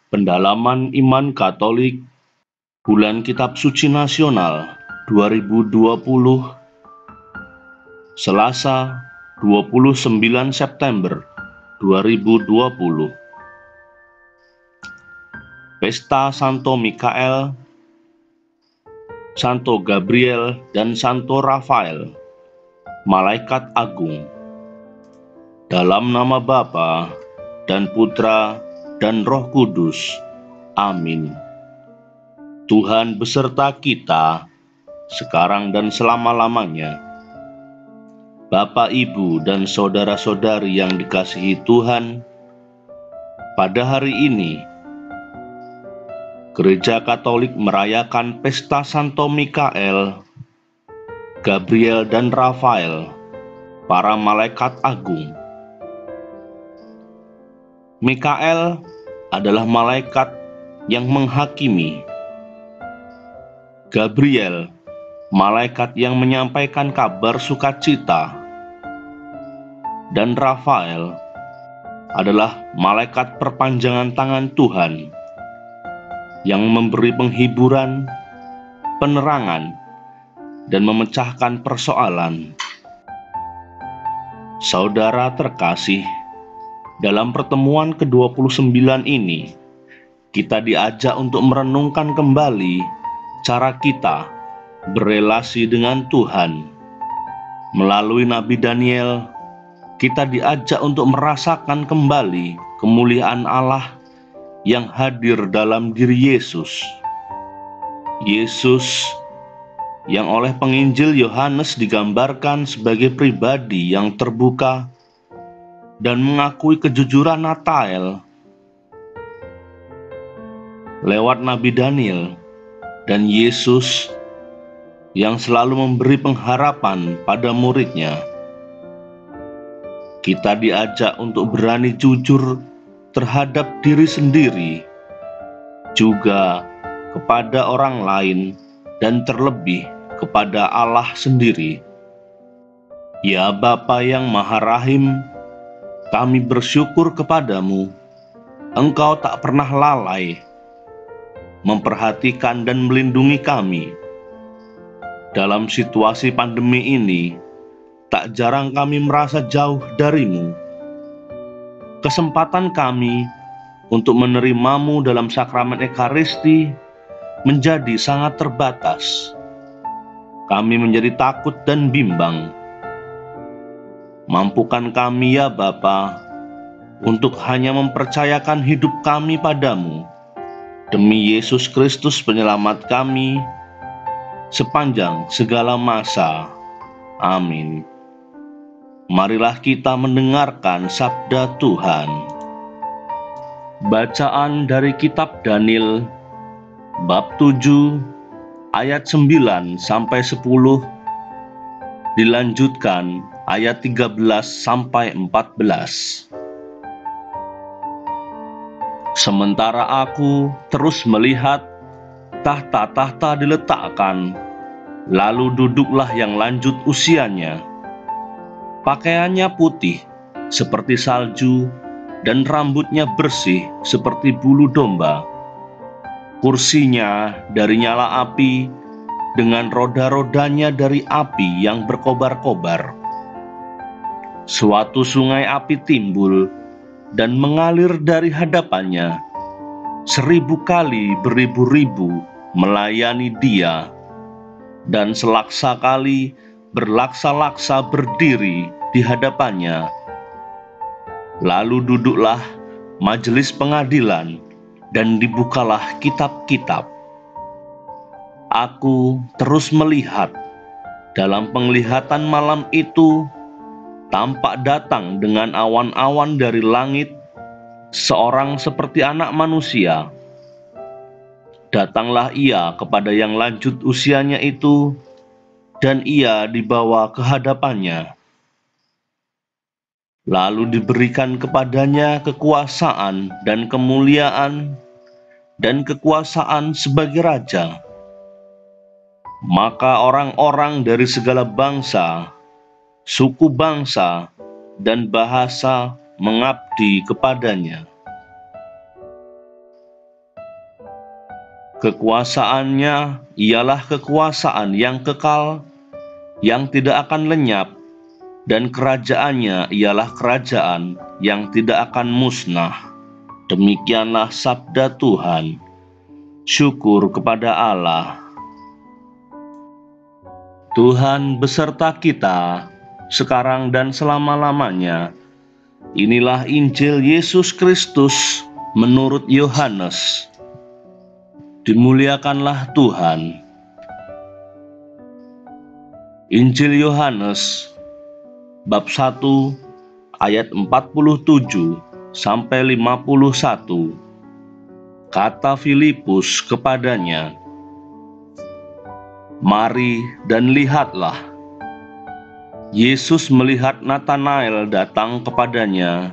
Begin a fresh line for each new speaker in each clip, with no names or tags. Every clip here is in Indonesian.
Pendalaman Iman Katolik Bulan Kitab Suci Nasional 2020 Selasa 29 September 2020. Pesta Santo Mikael, Santo Gabriel, dan Santo Rafael, Malaikat Agung. Dalam nama Bapa dan Putra dan Roh Kudus. Amin. Tuhan beserta kita, sekarang dan selama-lamanya. Bapak, Ibu, dan saudara-saudari yang dikasihi Tuhan, pada hari ini, Gereja Katolik merayakan Pesta Santo Mikael, Gabriel, dan Rafael, para malaikat agung. Mikael adalah malaikat yang menghakimi. Gabriel, malaikat yang menyampaikan kabar sukacita. Dan Rafael adalah malaikat perpanjangan tangan Tuhan yang memberi penghiburan, penerangan, dan memecahkan persoalan. Saudara terkasih, dalam pertemuan ke-29 ini, kita diajak untuk merenungkan kembali cara kita berelasi dengan Tuhan. Melalui Nabi Daniel, kita diajak untuk merasakan kembali kemuliaan Allah yang hadir dalam diri Yesus. Yesus yang oleh penginjil Yohanes digambarkan sebagai pribadi yang terbuka dan mengakui kejujuran Natal. Lewat Nabi Daniel dan Yesus yang selalu memberi pengharapan pada muridnya, kita diajak untuk berani jujur terhadap diri sendiri, juga kepada orang lain, dan terlebih kepada Allah sendiri. Ya Bapa yang Maha Rahim, kami bersyukur kepadamu, Engkau tak pernah lalai memperhatikan dan melindungi kami. Dalam situasi pandemi ini, tak jarang kami merasa jauh darimu. Kesempatan kami untuk menerimamu dalam sakramen Ekaristi menjadi sangat terbatas. Kami menjadi takut dan bimbang. Mampukan kami ya Bapa, untuk hanya mempercayakan hidup kami padamu, demi Yesus Kristus penyelamat kami, sepanjang segala masa. Amin. Marilah kita mendengarkan sabda Tuhan. Bacaan dari kitab Daniel, bab 7, ayat 9 sampai 10, dilanjutkan ayat 13 sampai 14. Sementara aku terus melihat, tahta-tahta diletakkan, lalu duduklah yang lanjut usianya. Pakaiannya putih seperti salju dan rambutnya bersih seperti bulu domba. Kursinya dari nyala api, dengan roda-rodanya dari api yang berkobar-kobar. Suatu sungai api timbul dan mengalir dari hadapannya. 1000 kali beribu-ribu melayani Dia, dan selaksa kali berlaksa-laksa berdiri di hadapannya. Lalu duduklah majelis pengadilan dan dibukalah kitab-kitab. Aku terus melihat, dalam penglihatan malam itu, tampak datang dengan awan-awan dari langit seorang seperti anak manusia. Datanglah ia kepada yang lanjut usianya itu, dan ia dibawa ke hadapannya. Lalu diberikan kepadanya kekuasaan dan kemuliaan dan kekuasaan sebagai raja. Maka orang-orang dari segala bangsa, suku bangsa, dan bahasa mengabdi kepadanya. Kekuasaannya ialah kekuasaan yang kekal, yang tidak akan lenyap, dan kerajaannya ialah kerajaan yang tidak akan musnah. Demikianlah sabda Tuhan. Syukur kepada Allah. Tuhan beserta kita, sekarang dan selama-lamanya. Inilah Injil Yesus Kristus menurut Yohanes. Dimuliakanlah Tuhan. Injil Yohanes bab 1 ayat 47 sampai 51. Kata Filipus kepadanya, "Mari dan lihatlah." Yesus melihat Natanael datang kepadanya,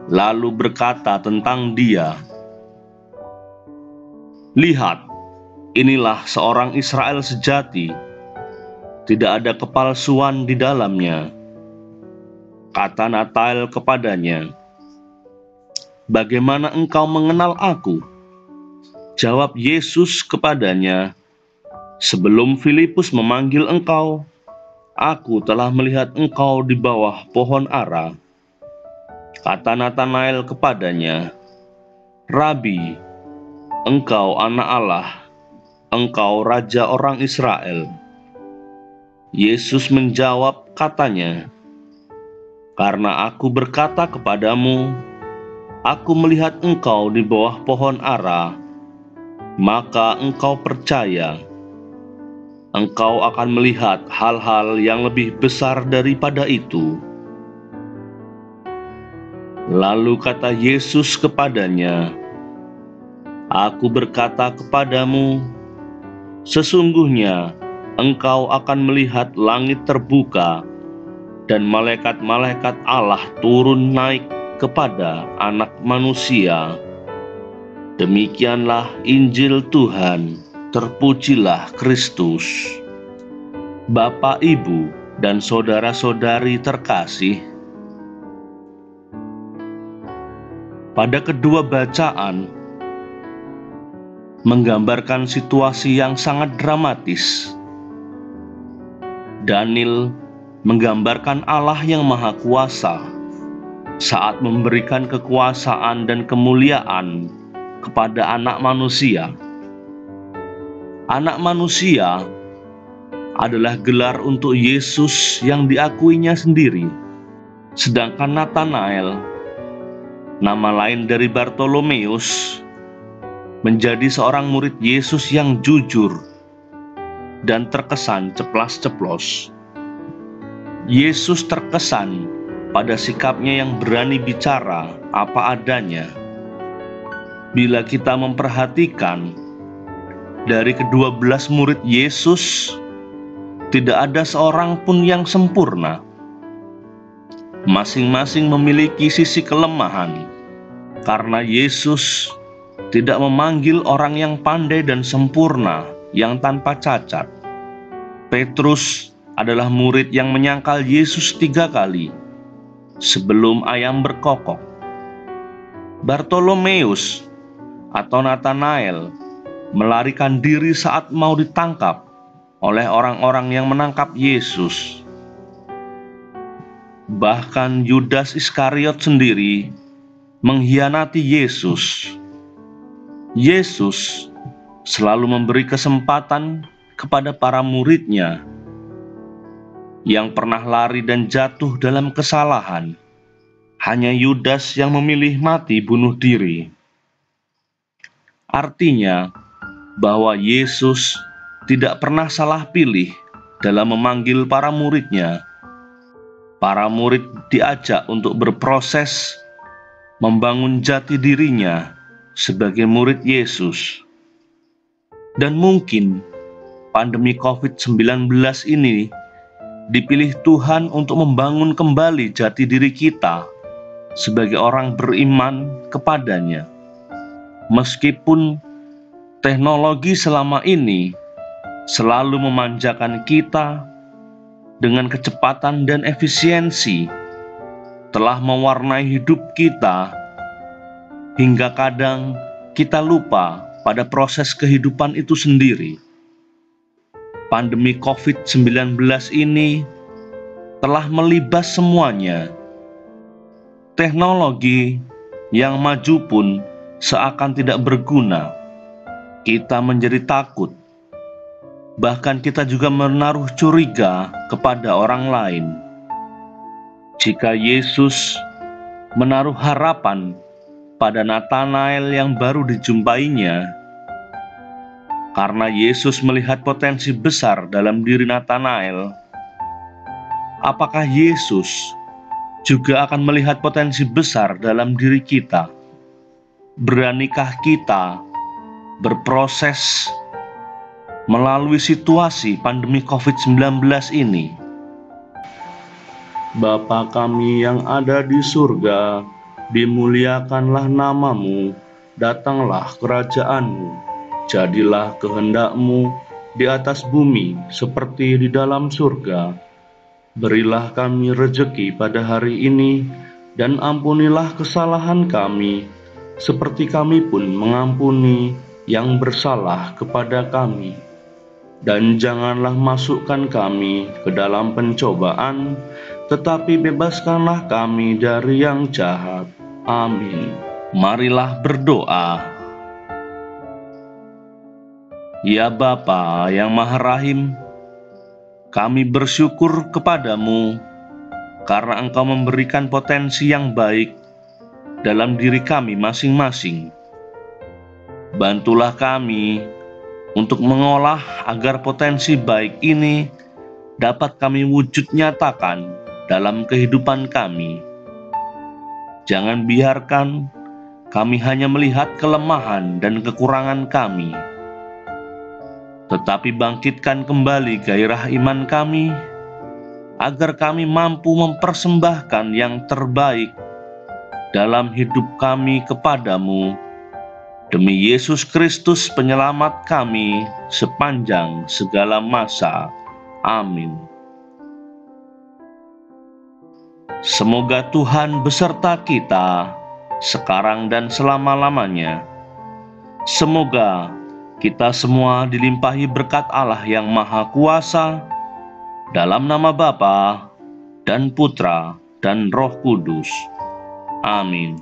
lalu berkata tentang dia, "Lihat, inilah seorang Israel sejati, tidak ada kepalsuan di dalamnya." Kata Natanael kepadanya, "Bagaimana engkau mengenal aku?" Jawab Yesus kepadanya, "Sebelum Filipus memanggil engkau, aku telah melihat engkau di bawah pohon ara." Kata Natanael kepadanya, "Rabi, engkau anak Allah, engkau raja orang Israel." Yesus menjawab katanya, "Karena aku berkata kepadamu, aku melihat engkau di bawah pohon ara, maka engkau percaya. Engkau akan melihat hal-hal yang lebih besar daripada itu." Lalu kata Yesus kepadanya, "Aku berkata kepadamu, sesungguhnya engkau akan melihat langit terbuka dan malaikat-malaikat Allah turun naik kepada Anak Manusia." Demikianlah Injil Tuhan. Terpujilah Kristus. Bapak, Ibu, dan saudara-saudari terkasih, pada kedua bacaan menggambarkan situasi yang sangat dramatis. Daniel menggambarkan Allah yang Maha Kuasa saat memberikan kekuasaan dan kemuliaan kepada anak manusia. Anak manusia adalah gelar untuk Yesus yang diakuinya sendiri. Sedangkan Natanael, nama lain dari Bartolomeus, menjadi seorang murid Yesus yang jujur dan terkesan ceplas-ceplos. Yesus terkesan pada sikapnya yang berani bicara apa adanya. Bila kita memperhatikan, dari ke-12 murid Yesus, tidak ada seorang pun yang sempurna. Masing-masing memiliki sisi kelemahan, karena Yesus tidak memanggil orang yang pandai dan sempurna, yang tanpa cacat. Petrus adalah murid yang menyangkal Yesus 3 kali sebelum ayam berkokok. Bartolomeus atau Natanael melarikan diri saat mau ditangkap oleh orang-orang yang menangkap Yesus. Bahkan Yudas Iskariot sendiri mengkhianati Yesus. Yesus selalu memberi kesempatan kepada para muridnya yang pernah lari dan jatuh dalam kesalahan. Hanya Yudas yang memilih mati bunuh diri. Artinya bahwa Yesus tidak pernah salah pilih dalam memanggil para muridnya. Para murid diajak untuk berproses membangun jati dirinya sebagai murid Yesus. Dan mungkin pandemi COVID-19 ini dipilih Tuhan untuk membangun kembali jati diri kita sebagai orang beriman kepadanya. Meskipun teknologi selama ini selalu memanjakan kita dengan kecepatan dan efisiensi, telah mewarnai hidup kita hingga kadang kita lupa pada proses kehidupan itu sendiri. Pandemi COVID-19 ini telah melibas semuanya. Teknologi yang maju pun seakan tidak berguna. Kita menjadi takut. Bahkan kita juga menaruh curiga kepada orang lain. Jika Yesus menaruh harapan pada Natanael yang baru dijumpainya, karena Yesus melihat potensi besar dalam diri Natanael, apakah Yesus juga akan melihat potensi besar dalam diri kita? Beranikah kita berproses melalui situasi pandemi COVID-19 ini? Bapa kami yang ada di surga, dimuliakanlah namamu, datanglah kerajaan-Mu, jadilah kehendak-Mu di atas bumi seperti di dalam surga. Berilah kami rejeki pada hari ini, dan ampunilah kesalahan kami, seperti kami pun mengampuni yang bersalah kepada kami. Dan janganlah masukkan kami ke dalam pencobaan, tetapi bebaskanlah kami dari yang jahat. Amin. Marilah berdoa. Ya Bapa yang Maha Rahim, kami bersyukur kepadamu karena Engkau memberikan potensi yang baik dalam diri kami masing-masing. Bantulah kami untuk mengolah agar potensi baik ini dapat kami wujud nyatakan dalam kehidupan kami. Jangan biarkan kami hanya melihat kelemahan dan kekurangan kami, tetapi bangkitkan kembali gairah iman kami, agar kami mampu mempersembahkan yang terbaik dalam hidup kami kepadamu, demi Yesus Kristus penyelamat kami sepanjang segala masa. Amin. Semoga Tuhan beserta kita sekarang dan selama-lamanya. Semoga kita semua dilimpahi berkat Allah yang Maha Kuasa, dalam nama Bapa dan Putra dan Roh Kudus. Amin.